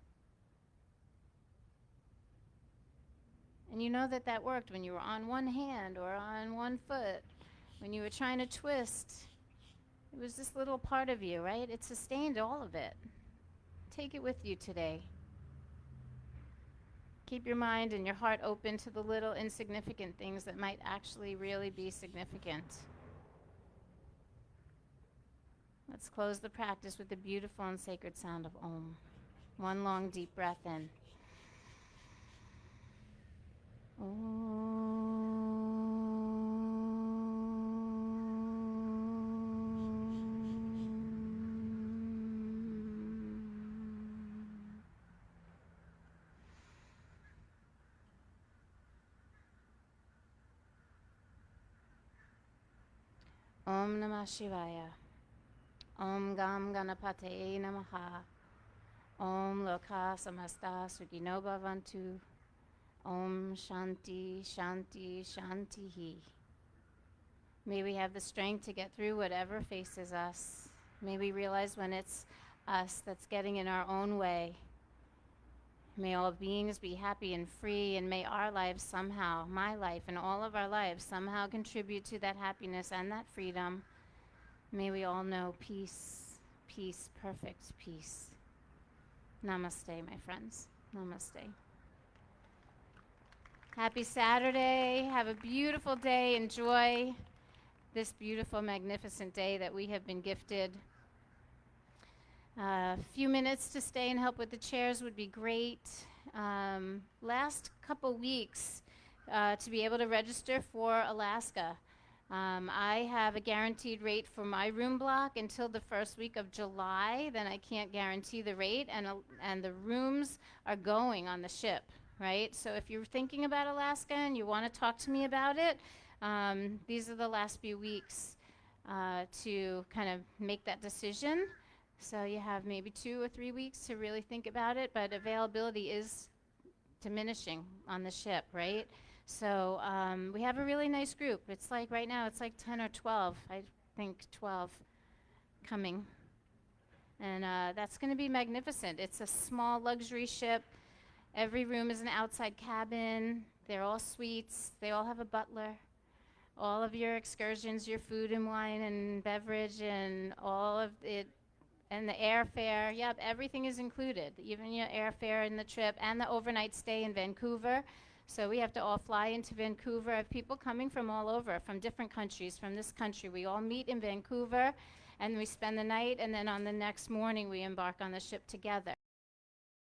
And you know that that worked when you were on one hand or on one foot, when you were trying to twist. It was this little part of you, right? It sustained all of it. Take it with you today. Keep your mind and your heart open to the little insignificant things that might actually really be significant. Let's close the practice with the beautiful and sacred sound of Om. One long deep breath in. Om Namah Shivaya. Om Gam Ganapate Namaha. Om Loka Samasta Sukhino Bhavantu. Om Shanti Shanti Shantihi. May we have the strength to get through whatever faces us. May we realize when it's us that's getting in our own way. May all beings be happy and free, and may our lives somehow, my life and all of our lives, somehow contribute to that happiness and that freedom. May we all know peace, peace, perfect peace. Namaste, my friends. Namaste. Happy Saturday. Have a beautiful day. Enjoy this beautiful, magnificent day that we have been gifted. A few minutes to stay and help with the chairs would be great. Last couple weeks to be able to register for Alaska. I have a guaranteed rate for my room block until the first week of July. Then I can't guarantee the rate, and the rooms are going on the ship, right? So if you're thinking about Alaska and you want to talk to me about it, these are the last few weeks to kind of make that decision. So you have maybe 2 or 3 weeks to really think about it, but availability is diminishing on the ship, right? So we have a really nice group. It's like right now, it's like 10 or 12, I think 12 coming. And that's going to be magnificent. It's a small luxury ship. Every room is an outside cabin. They're all suites. They all have a butler. All of your excursions, your food and wine and beverage and all of it, and the airfare, yep, everything is included, even your airfare in the trip and the overnight stay in Vancouver. So we have to all fly into Vancouver. I have people coming from all over, from different countries, from this country. We all meet in Vancouver, and we spend the night, and then on the next morning we embark on the ship together.